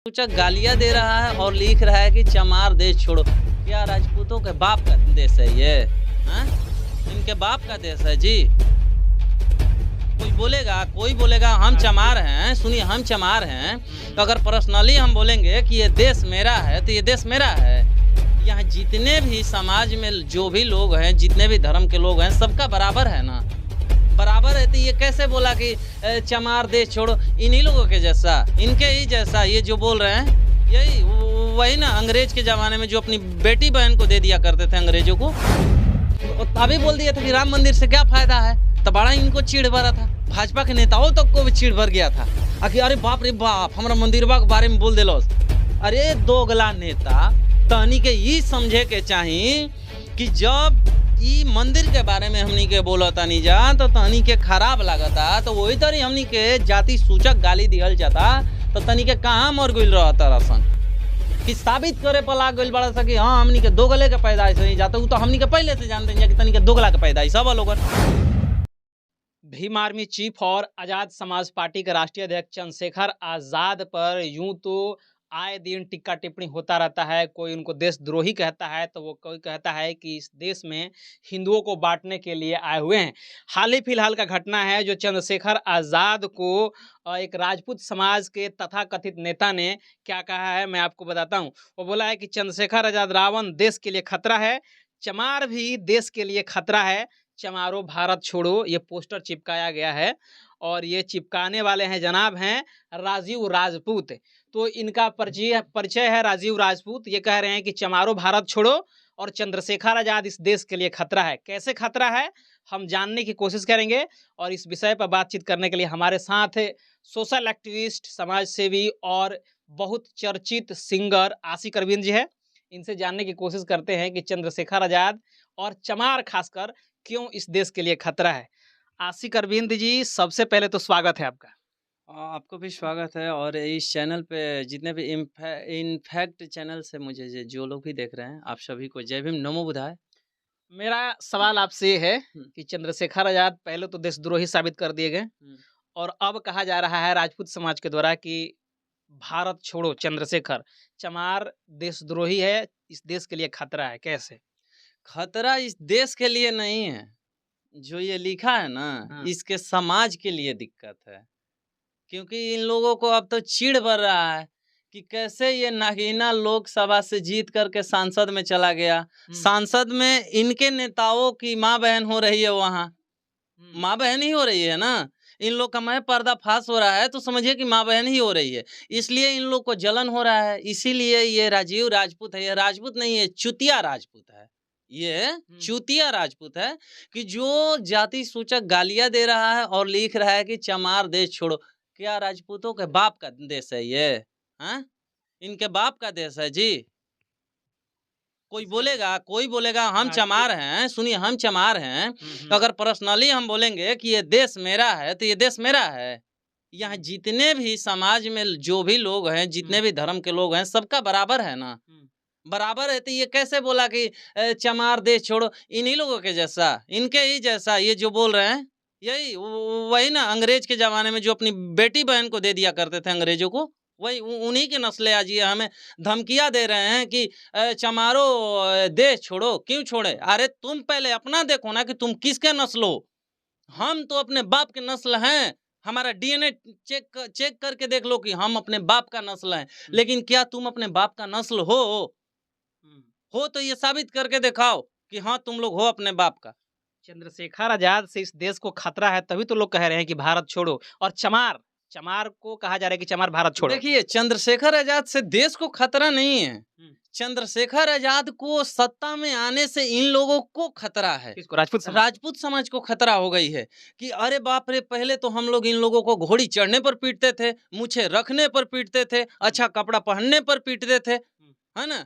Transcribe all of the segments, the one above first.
सूचक गालियाँ दे रहा है और लिख रहा है कि चमार देश छोड़ो। क्या राजपूतों के बाप का देश है ये? हाँ? इनके बाप का देश है जी। कोई बोलेगा हम चमार हैं। सुनिए, हम चमार हैं तो अगर पर्सनली हम बोलेंगे कि ये देश मेरा है तो ये देश मेरा है। यहाँ जितने भी समाज में जो भी लोग हैं, जितने भी धर्म के लोग हैं, सबका बराबर है ना। बराबर है तो ये कैसे बोला कि चमार देश छोड़ो? इन्हीं लोगों के जैसा, इनके ही जैसा ये जो बोल रहे हैं, यही वही ना अंग्रेज के ज़माने में जो अपनी बेटी बहन को दे दिया करते थे अंग्रेजों को, तभी बोल दिया था कि राम मंदिर से क्या फायदा है। तो बड़ा इनको चिढ़ भरा था, भाजपा के नेताओं तक को भी चिढ़ भर गया था। आखिर अरे बाप रे बाप, हमारा मंदिरवा के बारे में बोल दिलो। अरे दोगला नेता, तहनी के ये समझे के चाहिए कि जब ई मंदिर के बारे में हमनी के बोला तानी जा तो तहनी के खराब लागता, तो वही तरह हमनी के जाति सूचक गाली दिहल जाता तो तनी के कहाँ मर गइल रहता रसन कि साबित करे पर लाग गइल बड़ा सा कि हाँ हमनी के दोगले के पैदाइश नहीं जाता। तो हमनी के पहले से जानते हैं कि तनी के दोगला के पैदाइश सब लोगन। भीम आर्मी चीफ और आज़ाद समाज पार्टी के राष्ट्रीय अध्यक्ष चंद्रशेखर आज़ाद पर यूं तो आए दिन टिक्का टिप्पणी होता रहता है। कोई उनको देशद्रोही कहता है तो वो कोई कहता है कि इस देश में हिंदुओं को बांटने के लिए आए हुए हैं। हाल ही फिलहाल का घटना है जो चंद्रशेखर आज़ाद को एक राजपूत समाज के तथाकथित नेता ने क्या कहा है मैं आपको बताता हूँ। वो बोला है कि चंद्रशेखर आज़ाद रावण देश के लिए खतरा है, चमार भी देश के लिए खतरा है, चमारो भारत छोड़ो। ये पोस्टर चिपकाया गया है और ये चिपकाने वाले हैं जनाब हैं राजीव राजपूत। तो इनका परिचय है राजीव राजपूत। ये कह रहे हैं कि चमारो भारत छोड़ो और चंद्रशेखर आज़ाद इस देश के लिए खतरा है। कैसे खतरा है हम जानने की कोशिश करेंगे और इस विषय पर बातचीत करने के लिए हमारे साथ सोशल एक्टिविस्ट, समाज सेवी और बहुत चर्चित सिंगर आशिक अरविंद जी है। इनसे जानने की कोशिश करते हैं कि चंद्रशेखर आज़ाद और चमार खासकर क्यों इस देश के लिए खतरा है। आशिक अरविंद जी, सबसे पहले तो स्वागत है आपका। आपको भी स्वागत है और इस चैनल पे जितने भी इनफैक्ट चैनल से मुझे जो लोग भी देख रहे हैं, आप सभी को जय भीम, नमो बुद्धाय। मेरा सवाल आपसे ये है कि चंद्रशेखर आज़ाद पहले तो देशद्रोही साबित कर दिए गए और अब कहा जा रहा है राजपूत समाज के द्वारा कि भारत छोड़ो चंद्रशेखर, चमार देशद्रोही है, इस देश के लिए खतरा है। कैसे? खतरा इस देश के लिए नहीं है, जो ये लिखा है ना इसके समाज के लिए दिक्कत है। क्योंकि इन लोगों को अब तो चिढ़ बढ़ रहा है कि कैसे ये नागीना लोकसभा से जीत करके सांसद में चला गया। सांसद में इनके नेताओं की माँ बहन हो रही है, वहाँ माँ बहन ही हो रही है ना। इन लोग का मैं पर्दाफाश हो रहा है तो समझिए कि माँ बहन ही हो रही है, इसलिए इन लोग को जलन हो रहा है। इसीलिए ये राजीव राजपूत है, ये राजपूत नहीं है, चुतिया राजपूत है। ये चूतिया राजपूत है कि जो जाति सूचक गालियां दे रहा है और लिख रहा है कि चमार देश छोड़ो। क्या राजपूतों के बाप का देश है ये? हाँ? इनके बाप का देश है जी। कोई बोलेगा हम चमार हैं। सुनिए, हम चमार हैं तो अगर पर्सनली हम बोलेंगे कि ये देश मेरा है तो ये देश मेरा है। यहाँ जितने भी समाज में जो भी लोग हैं, जितने भी धर्म के लोग हैं, सबका बराबर है ना। बराबर है तो ये कैसे बोला कि चमार देश छोड़ो? इन्हीं लोगों के जैसा, इनके ही जैसा ये जो बोल रहे हैं, यही वही ना अंग्रेज के ज़माने में जो अपनी बेटी बहन को दे दिया करते थे अंग्रेजों को, वही उन्हीं के नस्लें आज ये हमें धमकियाँ दे रहे हैं कि चमारो देश छोड़ो। क्यों छोड़े? अरे तुम पहले अपना देखो ना कि तुम किसके नस्ल हो। हम तो अपने बाप के नस्ल हैं। हमारा डीएनए चेक करके देख लो कि हम अपने बाप का नस्ल हैं। लेकिन क्या तुम अपने बाप का नस्ल हो तो ये साबित करके दिखाओ कि हाँ तुम लोग हो अपने बाप का। चंद्रशेखर आज़ाद से इस देश को खतरा है, तभी तो लोग कह रहे हैं कि भारत छोड़ो। और चमार को कहा जा रहा है कि चमार भारत छोड़ो। देखिए, चंद्रशेखर आज़ाद से देश को खतरा नहीं है। चंद्रशेखर आज़ाद को सत्ता में आने से इन लोगों को खतरा है। राजपूत समाज को खतरा हो गई है कि अरे बाप रे, पहले तो हम लोग इन लोगों को घोड़ी चढ़ने पर पीटते थे, मूछें रखने पर पीटते थे, अच्छा कपड़ा पहनने पर पीटते थे, है ना।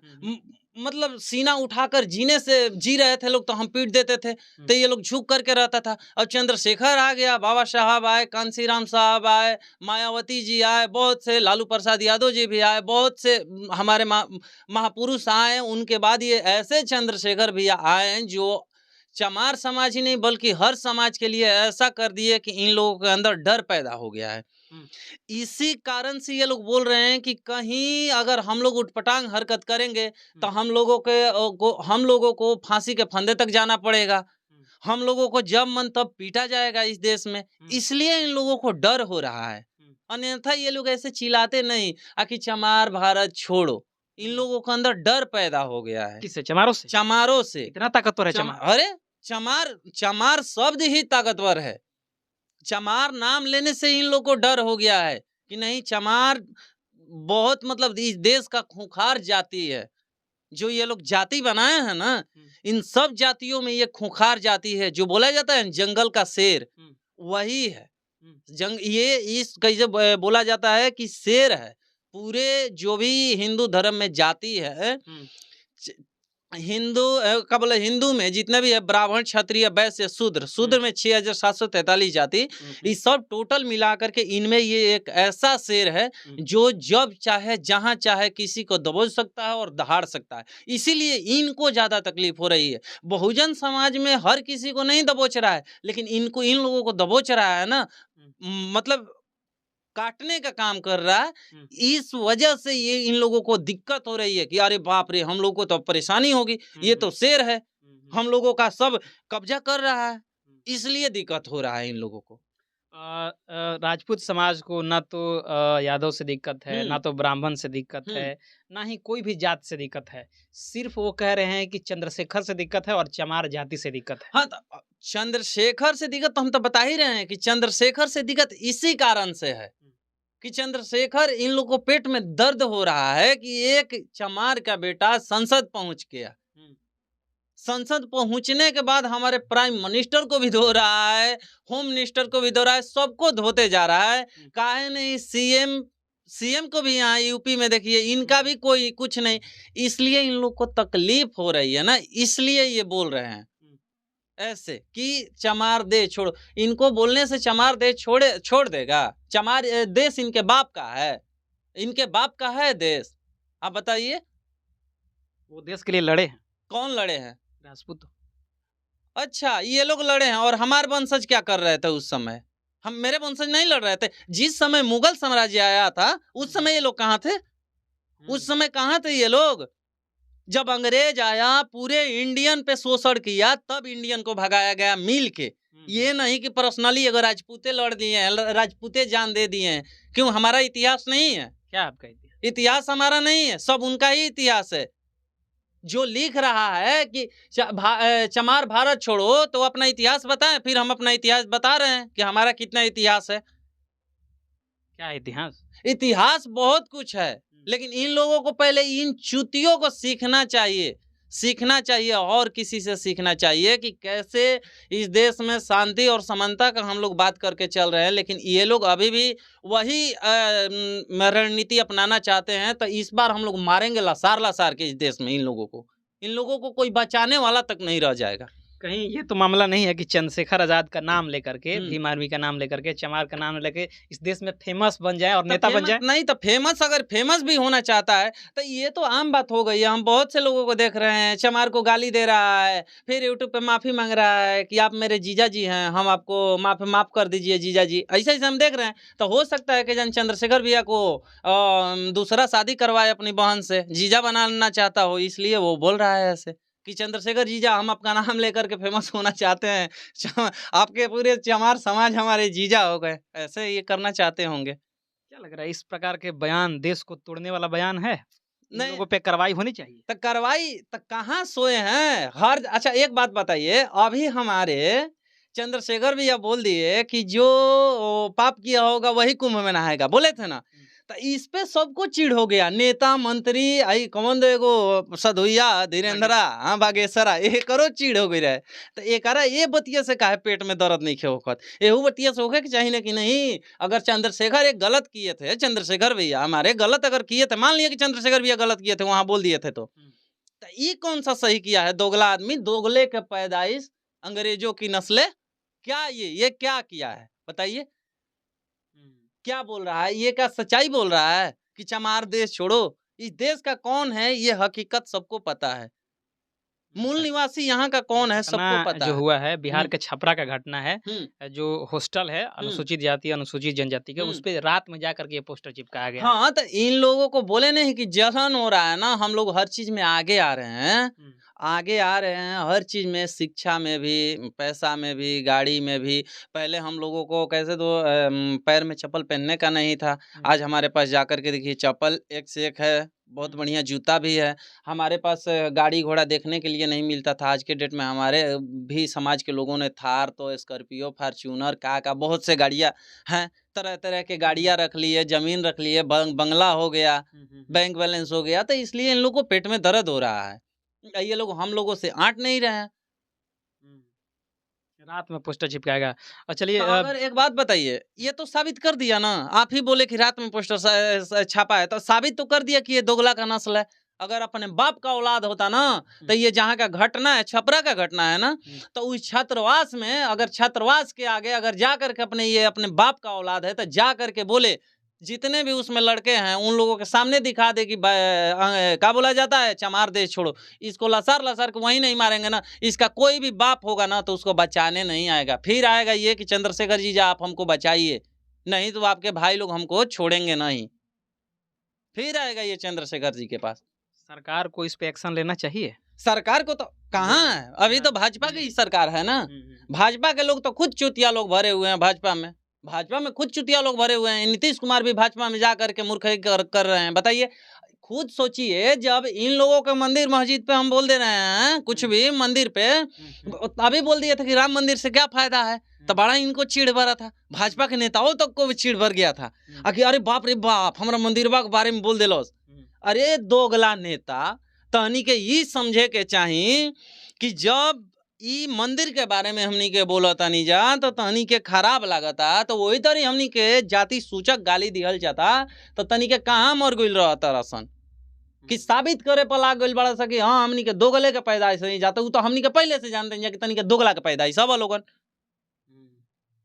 मतलब सीना उठाकर जीने से जी रहे थे लोग तो हम पीट देते थे, तो ये लोग झुक करके रहता था। अब चंद्रशेखर आ गया, बाबा साहब आए, कांसीराम साहब आए, मायावती जी आए, बहुत से लालू प्रसाद यादव जी भी आए, बहुत से हमारे महापुरुष आए। उनके बाद ये ऐसे चंद्रशेखर भी आए जो चमार समाज ही नहीं बल्कि हर समाज के लिए ऐसा कर दिए कि इन लोगों के अंदर डर पैदा हो गया है। इसी कारण से ये लोग बोल रहे हैं कि कहीं अगर हम लोग उटपटांग हरकत करेंगे तो हम लोगों को फांसी के फंदे तक जाना पड़ेगा। हम लोगों को जब मन तब पीटा जाएगा इस देश में। इसलिए इन लोगों को डर हो रहा है। अन्यथा ये लोग ऐसे चिल्लाते नहीं आखिर चमार भारत छोड़ो। इन लोगों के अंदर डर पैदा हो गया है। किससे? चमारों से? चमारों से। इतना ताकतवर है चमार? अरे चमार शब्द ही ताकतवर है। चमार नाम लेने से इन लोग को डर हो गया है कि नहीं, चमार बहुत मतलब इस देश का खूंखार जाति है। जो ये लोग जाति बनाए हैं ना, इन सब जातियों में ये खूंखार जाति है। जो बोला जाता है जंगल का शेर, वही है। ये इस कैसे बोला जाता है कि शेर है। पूरे जो भी हिंदू धर्म में जाति है, हिंदू में जितने भी है, ब्राह्मण, क्षत्रिय, वैश्य, शूद्र में 6743 जाति, इस सब टोटल मिला करके इनमें ये एक ऐसा शेर है जो जब चाहे जहां चाहे किसी को दबोच सकता है और दहाड़ सकता है। इसीलिए इनको ज्यादा तकलीफ हो रही है। बहुजन समाज में हर किसी को नहीं दबोच रहा है, लेकिन इन लोगों को दबोच रहा है ना, मतलब काटने का काम कर रहा है। इस वजह से ये इन लोगों को दिक्कत हो रही है कि अरे बाप रे, हम लोगों को तो परेशानी होगी, ये तो शेर है, हम लोगों का सब कब्जा कर रहा है। इसलिए दिक्कत हो रहा है इन लोगों को। राजपूत समाज को ना तो यादव से दिक्कत है, ना तो ब्राह्मण से दिक्कत है, ना ही कोई भी जात से दिक्कत है। सिर्फ वो कह रहे हैं कि चंद्रशेखर से दिक्कत है और चमार जाति से दिक्कत है। हाँ, तो चंद्रशेखर से दिक्कत तो हम तो बता ही रहे हैं कि चंद्रशेखर से दिक्कत इसी कारण से है कि चंद्रशेखर, इन लोगों को पेट में दर्द हो रहा है कि एक चमार का बेटा संसद पहुंच गया। संसद पहुंचने के बाद हमारे प्राइम मिनिस्टर को भी धो रहा है, होम मिनिस्टर को भी धो रहा है, सबको धोते जा रहा है। काहे नहीं, सीएम को भी यहाँ यूपी में देखिए, इनका भी कोई कुछ नहीं। इसलिए इन लोग को तकलीफ हो रही है ना, इसलिए ये बोल रहे हैं ऐसे कि चमार दे छोड़ो। इनको बोलने से चमार दे छोड़ देगा? चमार देश इनके बाप का है, इनके बाप का है देश। आप बताइए, वो देश के लिए लड़े हैं। कौन लड़े हैं? राजपूत। अच्छा, ये लोग लड़े हैं। और हमारे वंशज क्या कर रहे थे उस समय? मेरे वंशज नहीं लड़ रहे थे। जिस समय मुगल साम्राज्य आया था उस समय ये लोग कहाँ थे? उस समय कहाँ थे ये लोग? जब अंग्रेज आया, पूरे इंडियन पे शोषण किया, तब इंडियन को भगाया गया मिल के। ये नहीं कि पर्सनली अगर राजपूते लड़ दिए हैं, राजपूते जान दे दिए हैं। क्यों? हमारा इतिहास नहीं है क्या? आपका इतिहास हमारा नहीं है, सब उनका ही इतिहास है। जो लिख रहा है कि चमार भारत छोड़ो, तो अपना इतिहास बताएं। फिर हम अपना इतिहास बता रहे हैं कि हमारा कितना इतिहास है। क्या इतिहास? इतिहास बहुत कुछ है, लेकिन इन लोगों को पहले इन चुतियों को सीखना चाहिए और किसी से सीखना चाहिए कि कैसे इस देश में शांति और समानता का हम लोग बात करके चल रहे हैं। लेकिन ये लोग अभी भी वही रणनीति अपनाना चाहते हैं। तो इस बार हम लोग मारेंगे लसार के इस देश में। इन लोगों को कोई बचाने वाला तक नहीं रह जाएगा। कहीं ये तो मामला नहीं है कि चंद्रशेखर आजाद का नाम लेकर के, भीम आर्मी का नाम लेकर के, चमार का नाम लेकर इस देश में फेमस बन जाए और नेता बन जाए? नहीं, तो अगर फेमस भी होना चाहता है तो ये तो आम बात हो गई है। हम बहुत से लोगों को देख रहे हैं, चमार को गाली दे रहा है, फिर यूट्यूब पे माफी मांग रहा है कि आप मेरे जीजा जी हैं, हम आपको माफ कर दीजिए जीजा जी। ऐसे हम देख रहे हैं। तो हो सकता है कि चंद्रशेखर भैया को दूसरा शादी करवाए अपनी बहन से, जीजा बनाना चाहता हो, इसलिए वो बोल रहा है ऐसे कि चंद्रशेखर जीजा, हम आपका नाम लेकर के फेमस होना चाहते हैं, आपके पूरे चमार समाज हमारे जीजा हो गए। ऐसे ये करना चाहते होंगे। क्या लग रहा है, इस प्रकार के बयान देश को तोड़ने वाला बयान है? नहीं, लोगों पे कार्रवाई होनी चाहिए। तो कार्रवाई तो कहाँ सोए हैं अच्छा, एक बात बताइए, अभी हमारे चंद्रशेखर भैया बोल दिए कि जो पाप किया होगा वही कुंभ में नहाएगा, बोले थे ना। तो इस पे सबको चिढ़ हो गया, नेता मंत्री आई कौन एगो सधुइया धीरेन्द्रा, हाँ बागेश्वरा, ये करो चिढ़ हो गई रहे। तो एक ये बतिया से काहे पेट में दर्द नहीं खे होखत, एहू बतिया से होखे कि चाहिए कि नहीं। अगर चंद्रशेखर एक गलत किए थे, चंद्रशेखर भैया हमारे गलत अगर किए थे, मान लिया कि चंद्रशेखर भैया गलत किए थे, वहां बोल दिए थे, तो ये कौन सा सही किया है? दोगला आदमी, दोगले के पैदाइश, अंग्रेजों की नस्लें, क्या ये क्या किया है बताइए? क्या बोल रहा है ये? क्या सच्चाई बोल रहा है कि चमार देश छोड़ो? इस देश का कौन है ये हकीकत सबको पता है। मूल निवासी यहाँ का कौन है सबको घटना पता जो है। हुआ है बिहार हम्म, के छपरा का घटना है। हम्म, जो हॉस्टल है अनुसूचित जाति अनुसूचित जनजाति के, उस हम्म। पे रात में जा करके ये पोस्टर चिपकाया गया है। हाँ, तो इन लोगों को बोले नहीं कि जलन हो रहा है ना, हम लोग हर चीज में आगे आ रहे हैं, हम्म, आगे आ रहे हैं हर चीज में, शिक्षा में भी, पैसा में भी, गाड़ी में भी। पहले हम लोगों को कैसे तो पैर में चप्पल पहनने का नहीं था, आज हमारे पास जाकर के देखिए चप्पल एक से एक है, बहुत बढ़िया जूता भी है। हमारे पास गाड़ी घोड़ा देखने के लिए नहीं मिलता था, आज के डेट में हमारे भी समाज के लोगों ने थार तो स्कॉर्पियो फार्च्यूनर का बहुत से गाड़ियाँ हैं, तरह तरह के गाड़ियाँ रख लिए, जमीन रख लिए, बंगला हो गया, बैंक बैलेंस हो गया, तो इसलिए इन लोगों को पेट में दर्द हो रहा है। ये लोग हम लोगों से आंट नहीं रहे हैं। रात में पोस्टर चिपकाएगा। और चलिए तो अगर एक बात बताइए, ये तो साबित कर दिया ना, आप ही बोले कि रात में पोस्टर छापा है, तो साबित तो कर दिया कि ये दोगला का नस्ल है। अगर अपने बाप का औलाद होता ना, तो ये जहाँ का घटना है, छपरा का घटना है ना, तो उस छात्रावास में, अगर छात्रावास के आगे अगर जा करके अपने ये अपने बाप का औलाद है, तो जा करके बोले जितने भी उसमें लड़के हैं उन लोगों के सामने दिखा दे कि क्या बोला जाता है, चमार दे छोड़ो, इसको लसार लसार के वहीं नहीं मारेंगे ना, इसका कोई भी बाप होगा ना तो उसको बचाने नहीं आएगा। फिर आएगा ये कि चंद्रशेखर जी आप हमको बचाइए, नहीं तो आपके भाई लोग हमको छोड़ेंगे नहीं। फिर आएगा ये चंद्रशेखर जी के पास। सरकार को इस पे एक्शन लेना चाहिए। सरकार को तो कहाँ है, अभी तो भाजपा की सरकार है ना, भाजपा के लोग तो खुद चुतिया लोग भरे हुए हैं भाजपा में खुद चुतिया लोग भरे हुए हैं। नीतीश कुमार भी भाजपा में जा करके मूर्खई कर रहे हैं। बताइए, खुद सोचिए, जब इन लोगों के मंदिर मस्जिद पे हम बोल दे रहे हैं कुछ भी मंदिर पे, अभी बोल दिया था कि राम मंदिर से क्या फायदा है, तो बड़ा इनको चिढ़ भरा था, भाजपा के नेताओं तक को भी चिढ़ भर गया था कि अरे बाप रे बाप, हमारा मंदिरवा के बारे में बोल दिलो। अरे दोगला नेता, तहनी के ये समझे के चाहिए कि जब ई मंदिर के बारे में हमनी के बोला तनी जा तो तहनी के खराब लागता, तो वही तरह हमनी के जाति सूचक गाली दिहल जाता, तो तनी के कहाँ मर गइल रहता रसन कि साबित करे पर लाग गइल बड़ा सा कि हाँ हमनी के दोगले के पैदाइश नहीं जाता। वो तो हमनी के पहले से जानते हैं कि तनी के दोगला के पैदाइश सब लोगन।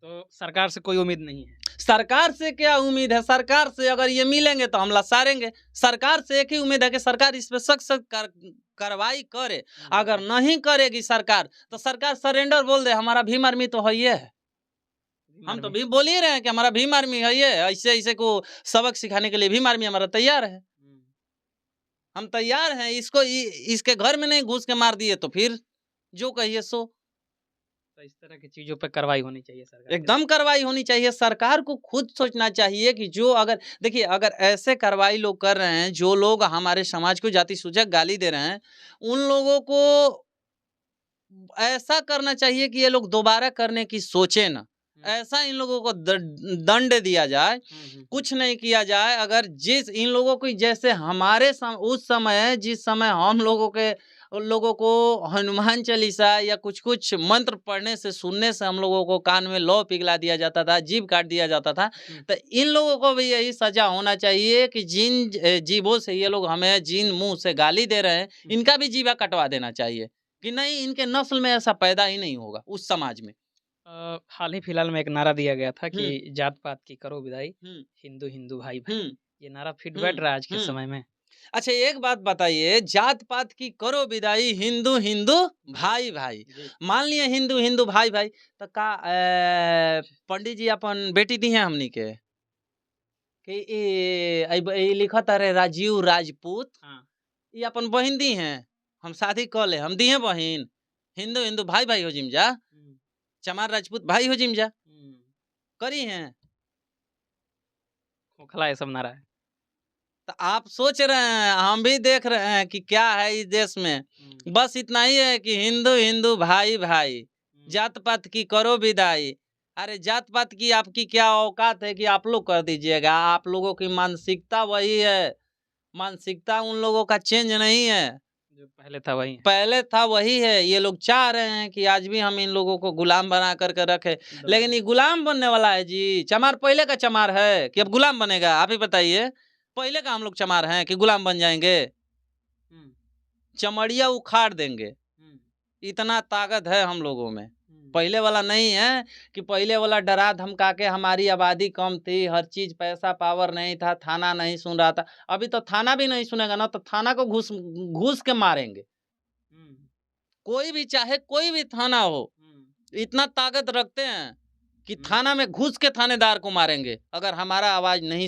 तो सरकार से कोई उम्मीद नहीं है। सरकार से क्या उम्मीद है, सरकार से अगर ये मिलेंगे तो हम लसारेंगे। सरकार से एक ही उम्मीद है कि सरकार इस पे सख्त कार्रवाई करे। अगर नहीं करेगी सरकार तो सरकार सरेंडर बोल दे, हमारा भीम आर्मी तो है ये है, हम तो भी बोल ही रहे हैं कि हमारा भीम आर्मी है ये, ऐसे ऐसे को सबक सिखाने के लिए भीम आर्मी हमारा तैयार है, हम तैयार हैं। इसको इसके घर में नहीं घुस के मार दिए तो फिर जो कहिए सो। तो इस तरह की चीजों पे कार्रवाई होनी चाहिए, सरकार एकदम कार्रवाई होनी चाहिए। सरकार को खुद सोचना चाहिए कि जो अगर देखिए, अगर ऐसे कार्रवाई लोग कर रहे हैं, जो लोग हमारे समाज को जाति सूचक गाली दे रहे हैं, उन लोगों को ऐसा करना चाहिए कि ये लोग दोबारा करने की सोचे ना। ऐसा इन लोगों को दंड दिया जाए, कुछ नहीं किया जाए। अगर जिस इन लोगों को जैसे हमारे उस समय जिस समय हम लोगों को हनुमान चालीसा या कुछ कुछ मंत्र पढ़ने से सुनने से हम लोगों को कान में लौ पिघला दिया जाता था, जीभ काट दिया जाता था, तो इन लोगों को भी यही सजा होना चाहिए कि जिन जीभों से ये लोग हमें, जिन मुंह से गाली दे रहे हैं, इनका भी जीवा कटवा देना चाहिए कि नहीं, इनके नस्ल में ऐसा पैदा ही नहीं होगा उस समाज में। हाल ही फिलहाल में एक नारा दिया गया था कि जात पात की करो विदाई, हिंदू हिंदू भाई भाई, ये नारा फिट बैठ रहा है आज के समय में। अच्छा एक बात बताइए, जात पात की करो विदाई, हिंदू हिंदू भाई भाई, मान लिए हिंदू हिंदू भाई भाई, तो का पंडित जी अपन बेटी दी है हमनी के कि लिखा तारे राजीव राजपूत, ये अपन बहन दी हैं, हम शादी कर ले, हम दी हैं बहन, हिंदू हिंदू भाई भाई हो जिम जा, चमार राजपूत भाई हो जिम जा, करी हैं, खोखला ये सब नारा है। तो आप सोच रहे हैं, हम भी देख रहे हैं कि क्या है इस देश में, बस इतना ही है कि हिंदू हिंदू भाई भाई, जात पात की करो विदाई। अरे जात पात की आपकी क्या औकात है कि आप लोग कर दीजिएगा? आप लोगों की मानसिकता वही है, मानसिकता उन लोगों का चेंज नहीं है, जो पहले था वही पहले था वही है। ये लोग चाह रहे हैं कि आज भी हम इन लोगों को गुलाम बना करके रखे, लेकिन ये गुलाम बनने वाला है जी। चमार पहले का चमार है कि अब गुलाम बनेगा? आप ही बताइए, पहले का हम लोग चमार हैं कि गुलाम बन जाएंगे? चमड़िया उखाड़ देंगे, इतना ताकत है हम लोगों में। पहले वाला नहीं है कि पहले वाला डरा धमका के, हमारी आबादी कम थी, हर चीज पैसा पावर नहीं था, थाना नहीं सुन रहा था। अभी तो थाना भी नहीं सुनेगा ना, तो थाना को घूस के मारेंगे। कोई भी चाहे कोई भी थाना हो, इतना ताकत रखते हैं कि थाना में घुस के थानेदार को मारेंगे अगर हमारा आवाज नहीं